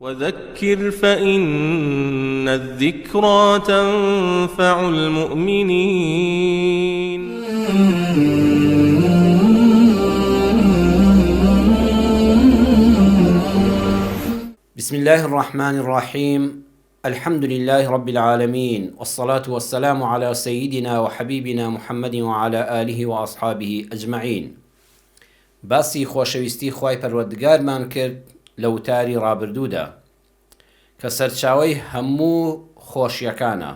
وذكر فإن الذكرى تنفع المؤمنين. بسم الله الرحمن الرحيم. الحمد لله رب العالمين، والصلاة والسلام على سيدنا وحبيبنا محمد وعلى آله وأصحابه أجمعين. باسی خۆشەویستی خوای پەروەردگارمان کرد لە وتاری ڕابردوودا کە سەرچاوەی هەموو خۆشیەکانە،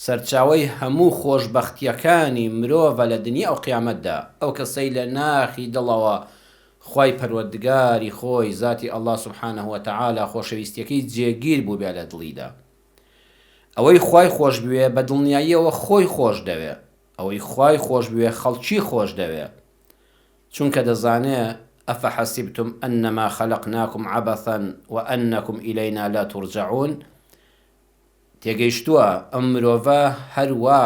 سەرچاوەی هەموو خۆشبەختیەکانی مرۆڤە لە دنیا و قیامەتدا ئەو کەسەی لە ناخی دڵەوە خوای پەروەردگاری خۆی ذاتی ئەڵڵا سوبحانەه وتەعالا خۆشەویستیەکەی جێگیر بوو بێ لە دڵیدا. ئەوەی خوای خۆش بوێ بە دڵنیاییەوە خۆی خۆش دەوێ، ئەوەی خوای خۆش بوێ خەڵکی خۆش دەوێ، چونکە دەزانێ ئەفەحەسیبتم ئەنەما خەلەقناکم عەبەثەن وئەنەکم ئیلەینا لا تورجعون. تێگەیشتووە ئەم مرۆڤە هەروە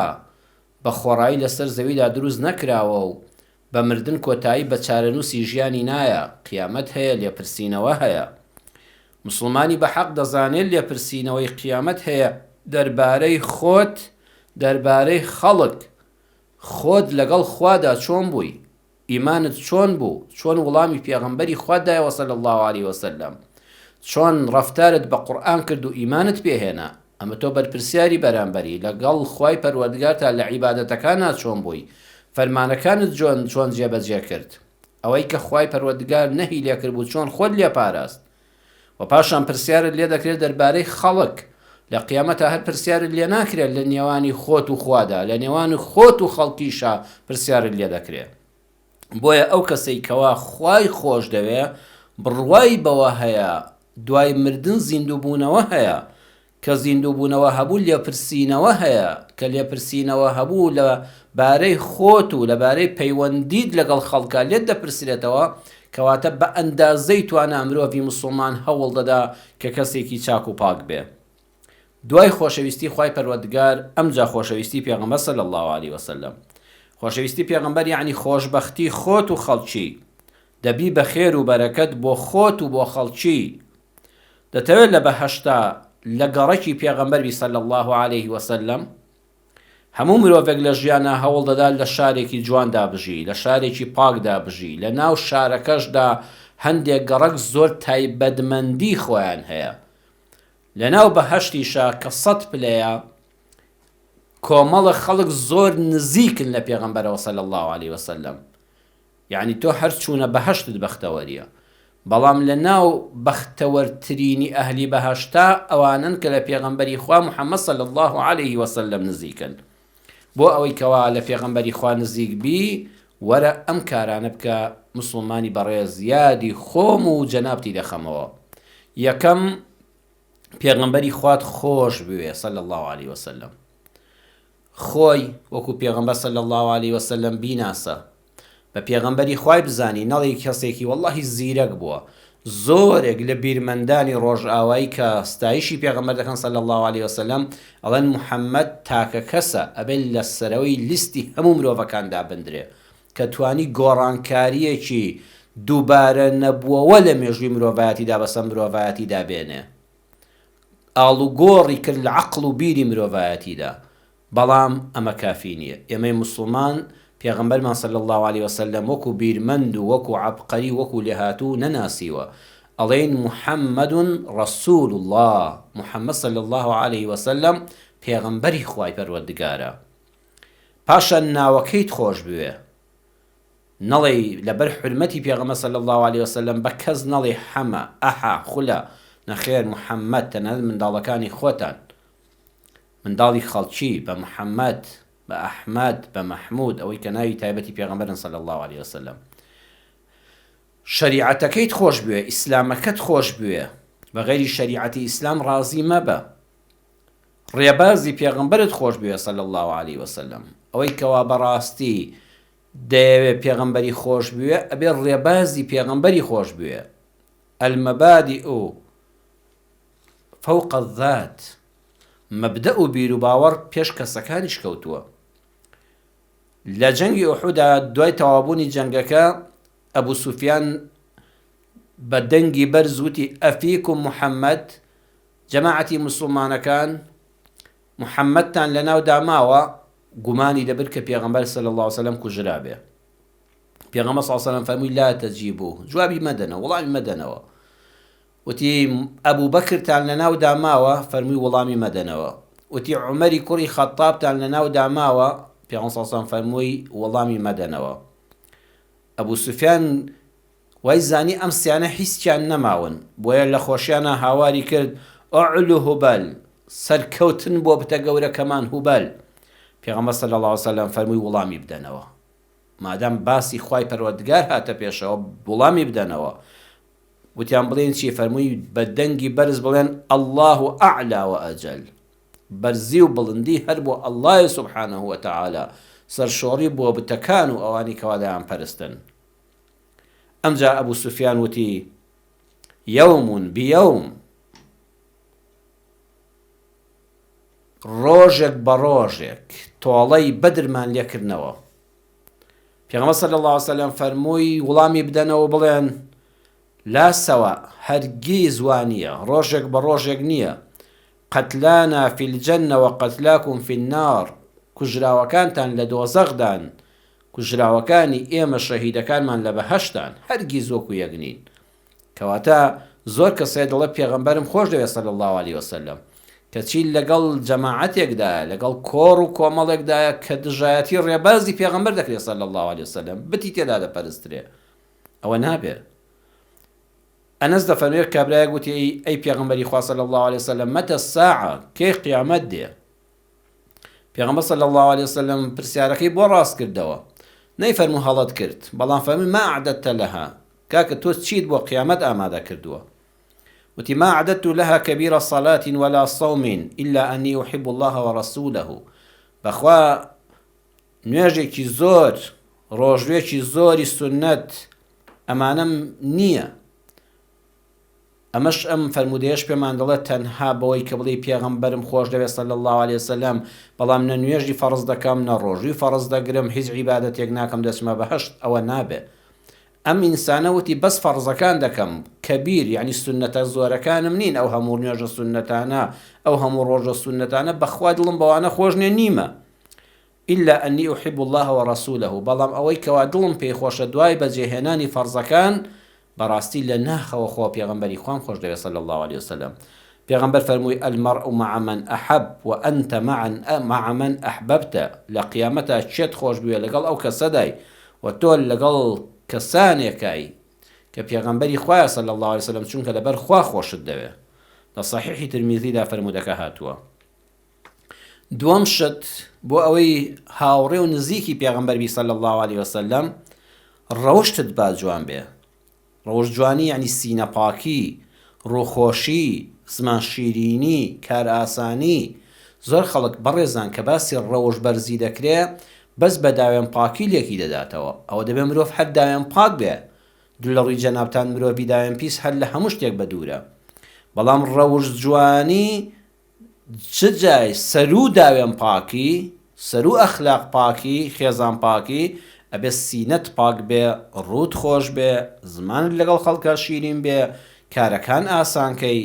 بە خۆڕایی لەسەر زەویدا دروست نەکراوە و بە مردن کۆتایی بە چارەنووسی ژیانی نایە، قیامەت هەیە، لێپرسینەوە هەیە. مسلمانی بە حەق دەزانێت لێپرسینەوەی قیامەت هەیە دەربارەی خۆت، دەربارەی خەڵک، خۆت لەگەڵ خوادا چۆن بووی، ئیمانت چۆن بوو، چۆن وەڵامی پێغەمبەری خوا دایەوە صلی الله علیه وسلم، چۆن ڕەفتارت بە قورئان کرد و ئیمانت پێهێنا. ئەمە تۆ بەرپرسیاری بەرامبەری لەگەڵ خوای پەروەردگارتا لە عیبادەتەکانت چۆن بووی، فەرمانەکانت چۆن جێبەجێ کرد، ئەوەی کە خوای پەروەردگار نەهی لێ کرد بوو چۆن خۆت لێ پاراست. و پاشان پرسیارت لێ دەکرێت دەربارەی خەڵک، لە قیامەتە هەر پرسیارت لێ ناکرێت لە نێوانی خۆت و خوادا، لە نێوانی خۆت و خەڵکیشا پرسیارت لێ دەکرێت. بۆیە ئەو کەسەی کەوا خوای خۆش دەوێ بڕوای بەوە هەیە دوای مردن زیندووبوونەوە هەیە، کە زیندووبوونەوە هەبوو لێپرسینەوە هەیە، کە لێپرسینەوە هەبوو لە بارەی خۆت و لە بارەی پەیوەندیت لەگەڵ خەڵکە لێت دەپرسرێتەوە، کەواتە بە ئەندازەی توانە مرۆڤی مسلمان هەوڵ دەدا کە کەسێکی چاک و پاک بێ. دوای خۆشەویستی خوای پەروەردگار ئەمجا خۆشەویستی پێغەمبەر صلی الله علیه وسلم. خۆشەویستی پێغەمبەر یعنی خۆشبەختی خۆت و خەڵکی، دەبی بە خێر و بەرەکەت بۆ خۆت و بۆ خەڵکی. دەتەوێت لە بەهەشتا لە گەڕەکی پێغەمبەر صلی الله علیه وسلم هەموو مرۆڤێک لە ژیانە هەوڵ دەدا لە شارێکی جواندا بژی، لە شارێکی پاکدا بژی، لە ناو شارەکەشدا هەندێک گەڕەک زۆر تایبەتمەندی خۆیان هەیە. لە ناو بەهەشتیشا کە 100 پلەیە کۆمەڵە خەڵک زۆر نزیکن لە پێغەمبەرەوە صلی الله علیه وسلم، یعنی تۆ هەر چوونە بەهەشتت بەختەوەریە، بەڵام لە ناو بەختەوەرترینی ئەهلی بەهەشتا ئەوانن کە لە پێغەمبەری خوا محەممەد صلی الله علیه وسلم نزیکن. بۆ ئەوەی کەوا لە پێغەمبەری خوا نزیک بی، وەرە ئەم کارانە بکە مسلمانی بەڕێز، یادی خۆم و جەنابتی دەخەمەوە. یەکەم، پێغەمبەری خوات خۆش بوێ صلی الله علیه وسلم، خۆی وەکو پێغەمبەر صلی الله علیه وسلم بیناسە، بە پێغەمبەری خوای بزانی، نەڵی کەسێکی وەڵڵاهی زیرەک بووە. زۆرێک لە بیرمەندانی ڕۆژئاوایی کە ستایشی پێغەمبەر دەکەن صلی الله علیه وسلم ئەڵێن موحەممەد تاکە کەسە ئەبێت لە سەرەوەی لیستی هەموو مرۆڤەکاندا بندرێ کە توانی گۆڕانکاریەکی دووبارە نەبووەوە لە مێژووی مرۆڤایەتیدا بەسەر مرۆڤایەتیدا بێنێ، ئاڵوگۆڕی کرد لە عەقڵ و بیری مرۆڤایەتیدا. بەڵام ئەمە کافی نییە. ئێمەی مسلمان پێغەمبەرمان صلی الله علیه وسلم وەکو بیرمەند و وەکو عەبقەری وەکو لێهاتوو نەناسیوە، ئەڵێن محەممەد ڕەسوول الله، محەممەد صلی الله علیه وسلم پێغەمبەری خوای پەروەردگارە. پاشان ناوەکەیت خۆش بوێ، نەڵێ لەبەر حورمەتی پێغەمبەر صلی الله علیه وسلم بە کەس نەڵێ حەمە، ئەحا، خولە، نەخێر، محەممەد، تەنانەت منداڵەکانی خۆتان، منداڵی خەڵکی بە محەممەد، بە ئەحمەد، بە مەحموود، ئەوەی کە ناوی تایبەتی پێغەمبەرن صلی الله علیه وسلم. شەریعەتەکەیت خۆش بوێ، ئیسلامەکەت خۆش بوێ، بە غەیری شەریعەتی ئیسلام ڕازی مەبە. ڕێبازی پێغەمبەرت خۆش بوێ صلی الله علیه وسلم، ئەوەی کەوا بەڕاستی دەیەوێت پێغەمبەری خۆش بوێ ئەبێ ڕێبازی پێغەمبەری خۆش بوێ. المەبادئ فوق الذات، مەبدە و بیر و باوەڕ پێش کەسەکانیش کەوتووە. لە جەنگی ئوحودا دوای تەوابوونی جەنگەکە ئەبوو سوفیان بە دەنگی بەرز وتی ئەفیکم محەممەد جەماعەتی مسلمانەکان محەممەدتان لە ناودا ماوە گومانی دەبر کە پێغەمبەر صلی الله علیه وسلم کوژرا بێ. پێغەمبەر صلی الله علیه وسلم فەرمووی لا تەجیبوه، جوابی مەدەنەوە، وەڵامی مەدەنەوە. وتی ئەبوو بەکرتان لە ناودا ماوە، فەرمووی وەڵامی مەدەنەوە. وتی عومەری کوڕی خەتابتان لە ناودا ماوە، پێغەمبەر صلی الله علیه وسلم فەرمووی وەڵامی مەدەنەوە. ئەبوو سوفیان وای زانی ئەم سیانە هیچیان نەماون، بۆیە لە خۆشیانە هاواری کرد ئەعلو هوبەل، سەرکەوتن بۆ بتە گەورەکەمان هوبەل. پێغەمبەر صلی الله علیه وسلم فەرمووی وەڵامی بدەنەوە، مادام باسی خوای پەروەردگار هاتە پێشەوە وەڵامی بدەنەوە. وتیان بڵێن چی؟ فەرمووی بە دەنگی بەرز بڵێن الله ئەعلا وئەجەل، بەرزی و بڵندی هەر بۆ ئەڵڵای سوبحانەه وتەعالا، سەرشۆڕی بۆ بتەکان و ئەوانی کەوا دەیان پەرستن. ئەمجا ئەبوو سوفیان وتی یەوم بیەوم، ڕۆژێک بە ڕۆژێک تۆڵەی بەدرمان لێکردنەوە. پێغەمبەر صلی الله علیه وسلم فەرمووی وڵامی بدەنەوە بڵێن لا سەوا، هەرگیز وانییە، ڕۆژێک بە ڕۆژێک نییە. قەتلانا فی الجەنە وقەتلاکم فی النار، کوژراوەکانتان لە دۆزەخدان، کوژراوەکانی ئێمە شەهیدەکانمان لە بەهەشتان، هەرگیز وەکو یەک نین. کەواتە زۆر کەسێ دەڵێ پێغەمبەرم خۆش دەوێت صلی الله علیه وسلم، کەچی لەگەڵ جەماعەتێکدایە، لەگەڵ کۆڕ و کۆمەڵێکدایە کە دژایەتی ڕێبازی پێغەمبەر دەکرێت صلی الله علیه وسلم، بتی تێدا دەپەرسترێ، ئەوە نابێت. ئەنەس دەفەرمێت کابرایەک گوتی ئەی پێغەمبەری خوا صلی الله علیه وسلم مەتە الساعە، کەی قیامەت دێ؟ پێغەمبەر صلی الله علیه وسلم پرسیارەکەی بۆ ڕاست کردەوە، نەیفەرموو هەڵەت کرد، بەڵام فەرمووی ما ئەعدەدتە لەها، کاکە تۆ چیت بۆ قیامەت ئامادە کردووە؟ وتی ما أعددت لها كبير صلاة ولا صوم إلا أني أحب الله ورسوله. بەخوا نوێژێکی زۆر، ڕۆژوێکی زۆری سنەت ئەمانەم نییە. ئەمەش ئەم فەرمودەیەش پێمان دەڵێت تەنها بەوەی کە بڵێ پێغەمبەرم خۆش دەوێت صلی الله علیه وسلم، بەڵام نە نوێژی فەرز دەکەم نە ڕۆژوی فەرز دەگرم، هیچ عیبادەتێک ناکەم دەچمە بەهەشت، ئەوە نابێت. ئەم ئینسانە وتی بەس فەرزەکان دەکەم، کەبیر یعنی سنەتە زۆرەکانم نین، ئەو هەموو نوێژە سنەتانە، ئەو هەموو ڕۆژە سنەتانە بەخوا دڵم بەوانە خۆش نیمە. إلا أني أحب الله ورسوله، بەڵام ئەوەی کەوا دڵم پێی خۆشە دوای بەجێهێنانی فەرزەکان بەڕاستی لە ناخەوە خۆ پێغەمبەری خوام خۆش دەوێت صلی الله علیه وسلم. پێغەمبەر فەرمووی المرء مع من أحب وأنت مع من أحببت، لە قیامەتە چێت خۆش بوێ لەگەڵ ئەو کەسەدای و تۆ لەگەڵ کەسانێکای کە پێغەمبەری خوایە صلی الله علیه وسلم، چونکە لەبەر خوا خۆشت دەوێ. لە صحیحی ترمیزیدا فەرمودەکە هاتووە. دووەم شت بۆ ئەوەی هاوڕێ و نزیکی پێغەمبەر بی صلی الله علیه وسلم، ڕەوشتت با جوان بێ. ڕەوشت جوانی یعنی سینە پاکی، ڕووخۆشی، زمان شیرینی، کار ئاسانی. زۆر خەڵک بەڕێزان کە باسی ڕەوشت بەرزی دەکرێ بەس بە داوێن پاکی لێکی دەداتەوە، ئەوە دەبێ مرۆڤ هەر داوێن پاک بێ. دوو لە ڕووی جەنابتان مرۆڤی داوێن پیس هەر لە هەموو شتێک بە دوورە. بەڵام ڕەوشت جوانی چ جای سەرو داوێن پاکی، سەرو ئەخلاق پاکی، خێزان پاکی، ئەبێ سینەت پاک بێ، ڕووت خۆش بێ، زمانت لەگەڵ خەڵکە شیرین بێ، کارەکان ئاسانکەی.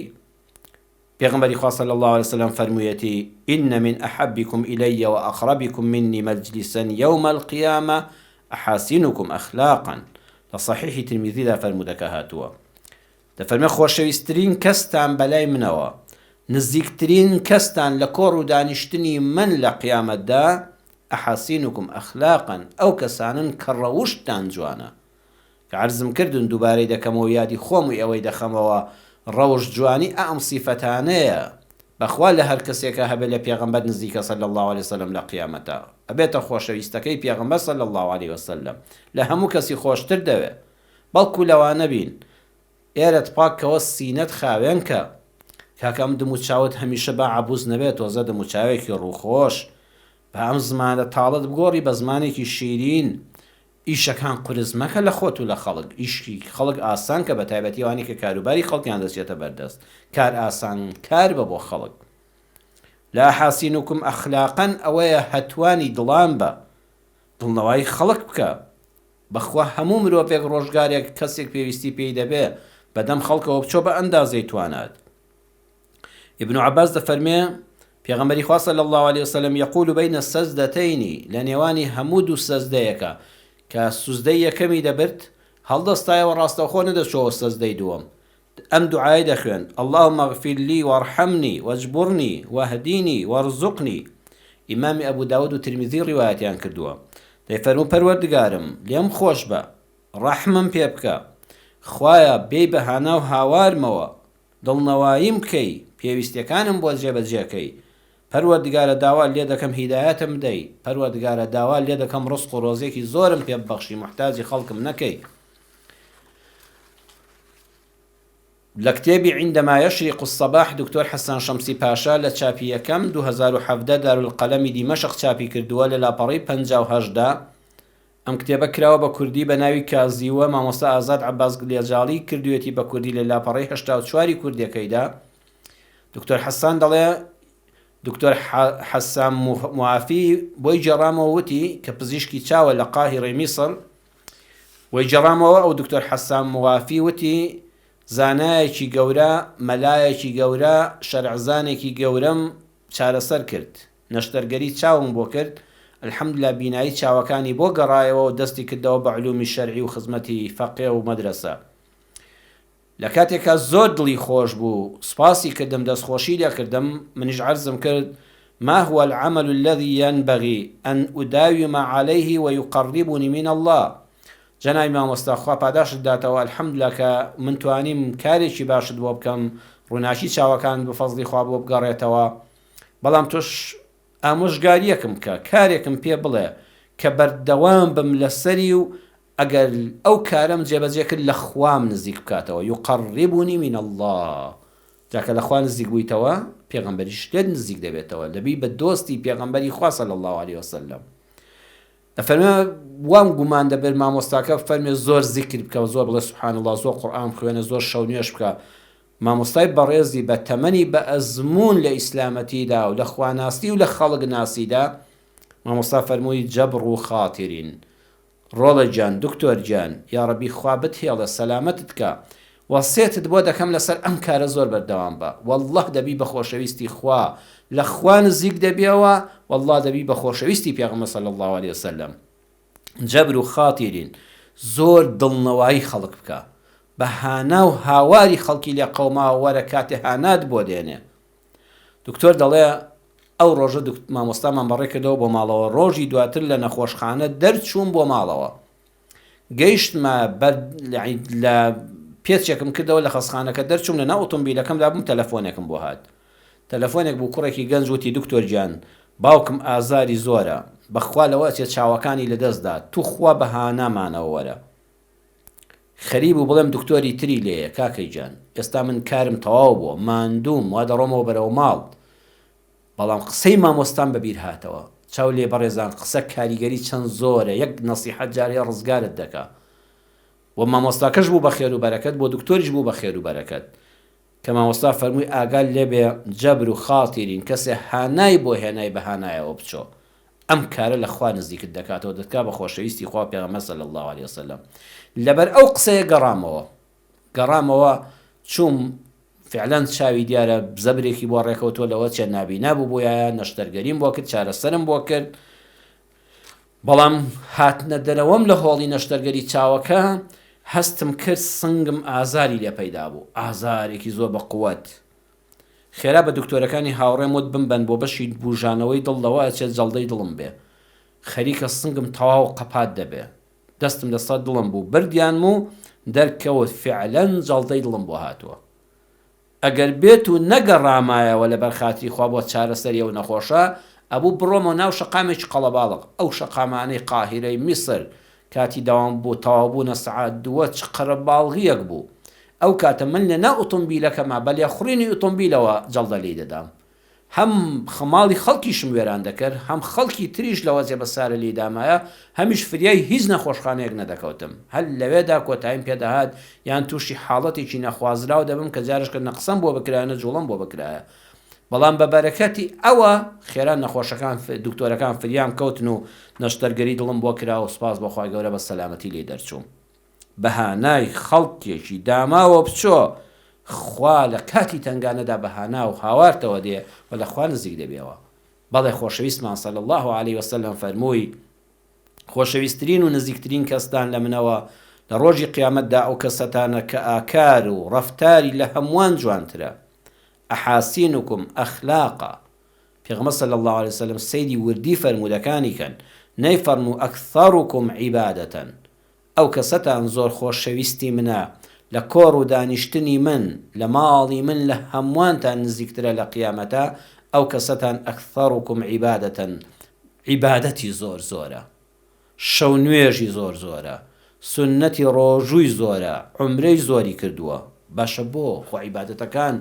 پێغەمبەری خوا صلی الله علیه وسلم فەرموویەتی إن من أحبكم إلي وأقربكم مني مجلسا يوم القيامة أحاسنكم أخلاقا. لصحيح ترمذي دا فەرمودەکە هاتووە. دەفەرمێ خۆشەویستترین کەستان بەلای منەوە، نزیکترین کەستان لە کۆڕ و دانیشتنی من لە قیامەتدا ئەحاسینکم ئەخلاقن، ئەو کەسانن کە ڕەوشتان جوانە. کە عەرزم کردن دووبارەی دەکەمەوە یادی خۆم و ئەوەی دەخەمەوە، ڕەوشت جوانی ئەم سیفەتانەیە بەخوا لە هەر کەسێکە هەبێت لە پێغەمبەر نزیکە صلی الله علیه وسلم لە قیامەتە، ئەبێتە خۆشەویستەکەی پێغەمبەر صلی الله علیه وسلم، لە هەموو کەسی خۆشتر دەوێت. بەڵکو لەوانە بین ئێرەت پاکەوە سینەت خاوێنکە، کاکەم دم و چاوت هەمیشە بە عەبوز نەبێت، تۆزە دم و چاوێکی ڕووخۆش بە ئەم زمانە تاڵت بگۆڕی بە زمانێکی شیرین. ئیشەکان قورس مەکە لە خۆت و لە خەڵک، ئیشکی خەڵک ئاسان کە بە تایبەتی ئەوانی کە کاروباری خەڵکیان دەچێتە بەردەست، کار ئاسان کار بە بۆ خەڵک. لا حاسینکم ئەخلاقەن ئەوەیە هەتوانی دڵان بە، دڵنەوای خەڵک بکە. بەخوا هەموو مرۆڤێک ڕۆژگارێک کەسێک پێویستی پێی دەبێ بەدەم خەڵکەوە بچۆ بە ئەندازەی توانات. ابن عباس دەفەرمێ پێغەمبەری خوا صلی الله عليه وسلم يقول بين السجدتين لە نێوانی هەموو دوو سەجدەیەکە کە سوزدەی یەکەمی دەبرد هەڵدەستایەوە ڕاستەوخۆ نەدەچۆوە سەجدەی دووەم ئەم دوعای دەخوێن اللهم اغفر لي وارحمني واجبرني واهديني وارزقني. ئیمامی ئەبوو داود و ترمیزی ڕیوایەتیان کردووە دەیفەرموو پەروەردگارم لێم خۆش بە ڕەحمم پێ بکە خوایە بێی بەهانە و هاوارمەوە دڵنەواییم بکەی پێویستیەکانم بۆ جێبەجێکەی پەروەردگارە داوا لێ دەکەم هیدایەتم دەی پەروەردگارە داوا لێ دەکەم ڕزق و ڕۆزێکی زۆرم پێ ببەخشی محتاجی خەڵکم نەکەی. لە کتێبی عندما يشرق الصباح دکتۆر حەسان شەمسی پاشا لە چاپی یەکەم 2017 دارولقەلەمی دیمەشق چاپی کردووە لە لاپەڕی 58دا. ئەم کتێبە کراوە بە کوردی بە ناوی کازیوە مامۆستا ئازاد عەباس گلێجاڵی کردوێتی بە کوردی لە لاپەڕی 84 کوردیەکەیدا. دکتۆر حەسان دەڵێ دکتۆر حەسان موافی بۆی جێڕامەوە وتی کە پزیشکی چاوە لە قاهیڕەی میسر بۆی جێڕامەوە ئەو دکتۆر حەسان موافی وتی زانایەکی گەورە مەلایەکی گەورە شەرعزانێکی گەورەم چارەسەر کرد نەشتەرگەری چاوم بۆ کرد الحەمدوللا بینایی چاوەکانی بۆ گەڕایەوە و دەستی کردەوە بە علومی شەرعی و خزمەتی فەقێ و مەدرسە. لە کاتێکە زۆر دڵی خۆش بوو سپاسی کردم دەستخۆشی لێ کردم منیش عەرزم کرد ما هو العمل الذي ينبغي أن أداوم عليه ويقربني من الله. جەنابی مامۆستا خوا پاداشت داتەوە الحەمدوللا کە من توانیم کارێکی باشت بۆ بکەم ڕووناکی چاوەکان بە فەزلی خوا بۆ بگەڕێتەوە بەڵام تۆش ئامۆژگاریەکم کە کارێکم پێ بڵێ کە بەردەوام بم لەسەری و ئەگەر ئەو کارم جێبەجێ کرد لە خوام نزیک بکاتەوە یقربنی من الله. جاکە لە خوا نزیک بوویتەوە پێغەمبەریش لێت نزیک دەبێتەوە دەبی بە دۆستی پێغەمبەری خوا صلی الله عليه وسلم. دەفەرمێ وام گومان دەبێت مامۆستاکە فەرمێ زۆر زیکر بکە و زۆر بڵێ سوبحان الله زۆر قورئان بخوێنە زۆر شەو نوێژ بکە. مامۆستای بەڕێزی بە تەمەنی بە ئەزمون لە ئیسلامەتیدا و لە خواناستی و لە خەڵک ناسیدا مامۆستا فەرمووی جەبر و خاترین ڕۆڵە گیان دکتۆر گیان یا ڕەبی خوا بتهێڵە سەلامەتت کە وەسێتت بۆ دەکەم لەسەر ئەم کارە زۆر بەردەوام بە والله دەبی بە خۆشەویستی خوا لە خوا نزیک دەبێەوە والله دەبی بە خۆشەویستی پێغەمبەر صلی الله عليه وسلم. جەبر و خاترین زۆر دڵنەوایی خەڵک بکە بەهانا و هاواری خەڵکی لێ قەوماوە وەرە کاتێ هانات بۆ دێنێ. دکتۆر دەڵێ ئەو ڕۆژە مامۆستامان بەڕێ کردەوە بۆ ماڵەوە ڕۆژی دواتر لە نەخۆشخانە دەرچووم بۆ ماڵەوە گەیشتمە لە پێچێکم کردەوە لە خەسخانەکە دەرچووم لە ناو ئۆتۆمبیلەکەمدا بووم تەلەفۆنێکم بۆ هات تەلەفۆنێک بوو کوڕێکی گەنج وتی دکتۆر گیان باوکم ئازاری زۆرە بەخوا لەوە چێت چاوەکانی لەدەستدا تو خوا بەهانامانەوە وەرە خەریب و بڵێم دکتۆری تری لێیە کاکەی گیان ئێستا من کارم تەواو بووە ماندووم وا دەڕۆمەوە بەرەو ماڵ بەڵام قسەی مامۆستان بەبیر هاتەوە چاو لێ بەڕێزان قسە کاریگەری چەند زۆرە یەک نەسیحەت جارێ ڕزگارت دەکا و مامۆستاکەش بوو بە خێر و بەرەکەت بۆ دکتۆریش بوو بە خێر و بەرەکەت کە مامۆستا فەرمووی ئاگال لێبێ جەبر و خاترین کەسێ هانای بۆ هێنای بەهانایەوە بچۆ ئەم کارە لە خوا نزیکت دەکاتەوە دەتکا بە خۆشەویستی خوا پێغەمبەر صلی الله عليه وسلم. لەبەر ئەو قسەیە گەڕامەوە چوم فعلان چاوی دیارە زەبرێکی بۆ ڕێکەوتۆ لەوە چێ نابینا بوو بۆیە نەشتەرگەریم بۆ کرد چارەسەرم بۆ کرد بەڵام هاتنە دەرەوەم لە هۆڵی نەشتەرگەری چاوەکە هەستم کرد سنگم ئازاری لێ پەیدا بوو ئازارێکی زۆر بە قووەت خێرا بە دکتۆرەکانی هاوڕێم وت بمبەن بۆ بەشی بوژانەوەی دڵەوە ئەچێت جەڵدەی دڵم بێ خەریکە سنگم تەواو قەپات دەبێ دەستم لەسەر دڵم بوو بردیانم و دەرکەوت فعلەن جەڵدەی دڵم بۆ هاتووە ئەگەر بێت و نەگەڕامایەوە لە بەرخاتری خوا بۆ چارەسەریە و نەخۆشە ئەبوو بڕۆمەوە ناو شەقامێکی قەڵەباڵغ ئەو شەقامانەی قاهیرەی میسر کاتی داوام بوو تەواوبوونە سەعات دووە چ قەرەباڵغیەک بوو ئەو کاتە من لە ناو ئۆتۆمبیلەکەما بەلێ خوڕینی ئۆتۆمبیلەوە جەڵدە لێی دەدام هەم خەماڵی خەڵکیشم وێران دەکرد هەم خەڵکی تریش لەوە جێبەسارە لێی دامایە هەمیش فریای هیچ نەخۆشخانەیەک نەدەکەوتم هەر لەوێدا کۆتاییم پێدەهات یان تووشی حاڵەتێکی نەخوازراو دەبم کە جارشکە نەقسەم بۆ بکرایە جوڵم بۆ بکرایە بەڵام بە بەرەکەتی ئەوە خێران نەخۆشەکان دکتۆرەکان فریام کەوتن و نەشتەرگەری دڵم بۆ کرا و سپاس بەخوای گەورە بە سەلامەتی لێ دەرچووم بەهانای خەڵکێکی داماوە بچۆ خوا لە کاتی تنگانەدا بەهانا و هاوارتەوە دێ و لە خوا نزیک دەبێەوە. بەڵێ خۆشەویستمان صلی الله عليه وسلم فەرمووی خۆشەویستترین و نزیکترین کەسدان لە منەوە لە ڕۆژی قیامەتدا ئەو کەسەتانە کە ئاکار و ڕەفتاری لە هەمووان جوانترە. ئەحاسینکم ئەخلاقا. پێغەمبەر صلی الله عليه وسلم سەیری وردی فەرموودەکانی کەن، نەیفەرموو ئەکثەرکم عیبادەتەن، ئەو کەسەتان زۆر خۆشەویستی منە لە کۆڕ و دانیشتنی من لە ماڵی من لە هەمووانتان نزیکترە لە قیامەتە، ئەو کەسەتان ئەکثەرکم عیبادەتەن، عیبادەتی زۆر زۆرە، شەو نوێژی زۆر زۆرە، سنەتی ڕۆژووی زۆرە، عومرەی زۆری کردووە. باشە بۆ خۆ عیبادەتەکان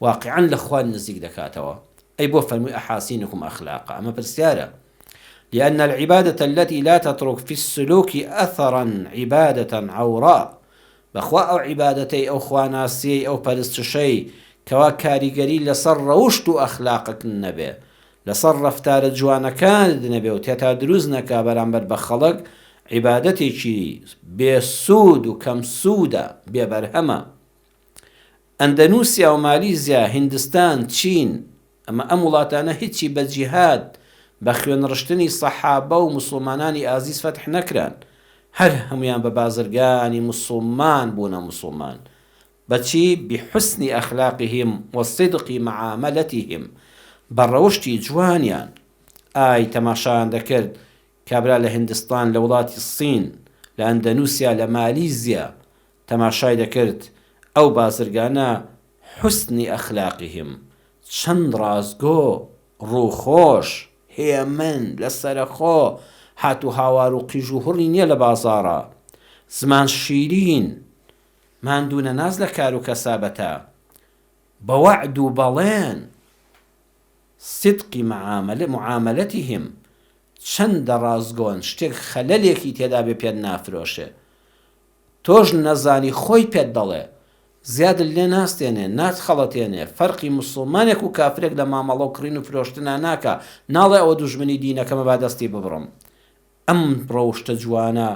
واقعاً لە خوا نزیک دەکاتەوە. ئەی بۆ فەرمووی ئەحاسینکم ئەخلاقا. ئەمە پرسیارە، لأن العبادة التي لا تترك في السلوك أثرا عبادة عوراء. بخوا أو عبادتي أو خواناسي أو پرستشي كوا كاريگري لسر روشت أخلاقك النبي لسر رفتار جوانا كان النبي وتيتا دروزنك برانبر بخلق عبادتي چي بسود وكم سودة ببرهمة. اندونيسيا وماليزيا هندستان چين اما امولاتانا هيتشي بجهاد بخوێن ڕشتنی سەحابە و مسلمانانی ئازیز فەتح نەکران، هەر هەمویان بە بازرگانی مسلمان بوونە مسلمان. بەچی؟ بحسنی ئەخلاقهم وصدقی معاملتهم، بەڕەوشتی جوانیان. ئای تەماشایان دەکرد کابرا لە هندستان، لە وڵاتی سین، لە ئەندەنوسیا، لە مالیزیا تەماشای دەکرد ئەو بازرگانە حسنی ئەخلاقهم چەند ڕازگۆ ڕووخۆش هێمن لەسەرخۆ هات و هاوار و قیژ و هوڕی نییە لە بازاڕە، زمان شیرین، ماندوونە ناز لە کار و کەسابەتە، بە وەعد و بەڵێن، صدقی معاملەتیهم چەندە ڕازگۆن، شتێک خەلەلێکی تێدا بێ پێت نافرۆشێ، تۆش نەزانی خۆی پێت دەڵێ، زیادت لێ ناستێنێ، ناتخەڵەتێنێ، فەرقی مسلمانێک و کافرێک لە مامەڵە و کڕین و فرۆشتنا ناکە، ناڵێ ئەوە دوژمنی دینەکەمە با دەستی ببڕم. ئەم ڕەوشتە جوانە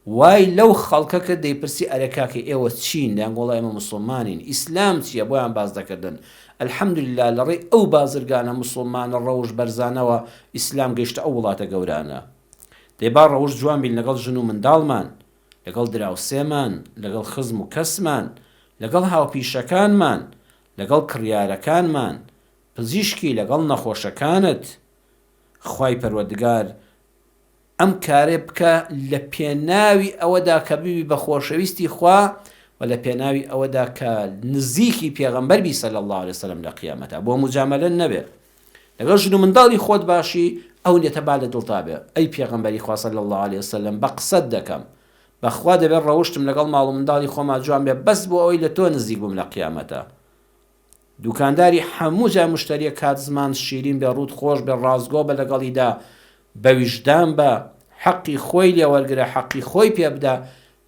وای لەو خەڵکەکە دەیپرسی ئەرێکاکە ئێوە چین؟ دەیانگوڵا ئێمە مسلمانین. ئیسلام چییە؟ بۆیان باز دەکردن. الحەمدولله لەڕێی ئەو بازرگانە مسلمانە ڕەوش بەرزانەوە ئیسلام گەیشتە ئەو وڵاتە گەورانە. دەیبا ڕەوش جوان بین لەگەڵ ژن و منداڵمان، لەگەڵ دراوسێمان، لەگەڵ خزم و کەسمان، لەگەڵ هاوپیشەکانمان، لەگەڵ کڕیارەکانمان، پزیشکی لەگەڵ نەخۆشەکانت. خوای پەروەردگار ئەم کارێ بکە لە پێناوی ئەوەدا کە ببی بە خۆشەویستی خوا و لە پێناوی ئەوەدا کە نزیکی پێغەمبەر بی صلی الله علیه وسلم لە قیامەتە، بۆ مجاملە نەبێ. لەگەڵ ژن و منداڵی خۆت باشی ئەو نێتە با لە دڵتا بێ. ئەی پێغەمبەری خوا صلی الله علیه وسلم بە قسەت دەکەم، بەخوا دەبێت ڕەوشتم لەگەڵ ماڵ و منداڵی خۆما جوان بێ بەس بۆ ئەوەی لە تۆ نزیک بووم لە قیامەتە. دوکانداری هەموو جا مشتریە کات زمان شیرین بێ، ڕوود خۆش بێ، ڕازگۆ بە لەگەڵیدا، بە ویژدان بە، حەقی خۆی لێوەرگرە، حەقی خۆی پێ بدە،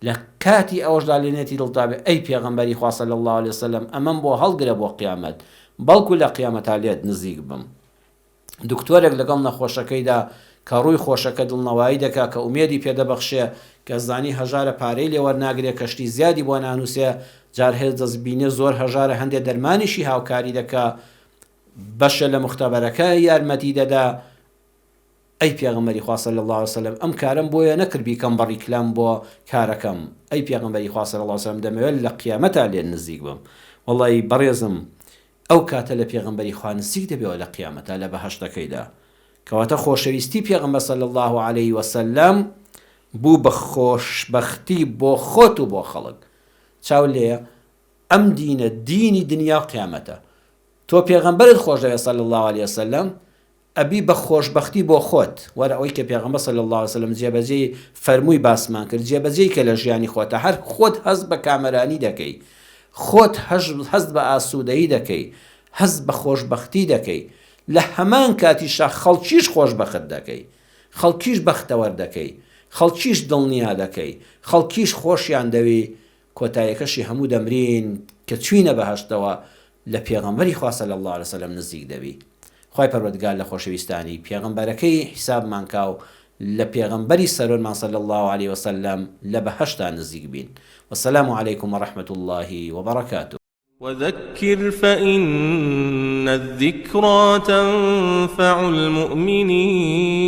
لە کاتی ئەوەشدا لێنێتی دڵتا بێ. ئەی پێغەمبەری خوا صلی الله علیه وسلم ئەمەم بۆ هەڵگرە بۆ قیامەت، بەڵکو لە قیامەتا لێت نزیک بم. دکتۆرێک لەگەڵ نەخۆشەکەیدا کە ڕووی خۆشەکە دڵنەوایی دەکا کە ئومێدی پێدەبەخشێ کە زانی هەژارە پارەی لێ وەرناگرێ، کەشتی زیادی بۆ نانووسێ، جار هێز دەستبینێ زۆر هەژارە، هەندێک دەرمانیشی هاوکاری دەکا، بەشە لە مختەبەرەکە یارمەتی دەدا. ئەی پێغەمبەری خوا صلی الله علیه وسلم ئەم کارم بۆیە نەکرد بیکەم بەڕی کلام بۆ کارەکەم. ئەی پێغەمبەری خوا صلی الله علیه وسلم دەمەوێت لە قیامەتا لێ نزیک بم. وەڵی بەڕێزم ئەو کاتە لە پێغەمبەری خوا نزیک دەبێەوە لە قیامەتا لە بەهەشتەکەیدا. کەواتە خۆشەویستی پێغەمبەر صلی الله علیه وسلم بوو بە خۆشبەختی بۆ خۆت و بۆ خەڵک. چاو لێ ئەم دینە دینی دنیا و قیامەتە. تۆ پێغەمبەرت خۆش دەوێت صلی الله علیه وسلم، ئەبی بە خۆشبەختی بۆ خۆت، وەرە ئەوەی کە پێغەمبەر صلی الله علیه وسلم جێبەجێی فەرمووی باسمان کرد، جێبەجێی کە لە ژیانی خۆتە، هەر خۆت هەست بە کامەرانی دەکەی، خۆت هەست بە ئاسوودەیی دەکەی، هەست بە خۆشبەختی دەکەی، لە هەمان کاتیشە خەڵکیش خۆشبەخت دەکەی، خەڵکیش بەختەوەر دەکەی، خەڵکیش دڵنیا دەکەی، خەڵکیش خۆشیان دەوی. کۆتاییەکەشی هەموو دەمرین کە چوینە بەهەشتەوە لە پێغەمبەری خوا صلی الله علیه وسلم نزیک دەبی. خوای پەروەردگار لە خۆشەویستانی پێغەمبەرەکەی حیسابمان کا و لە پێغەمبەری سەرۆرمان صلی الله عليه وسلم لە بەهەشتا نزیک بین. والسلام عليكم ورحمة الله وبركاته. وذكر فإن الذكرى تنفع المؤمنين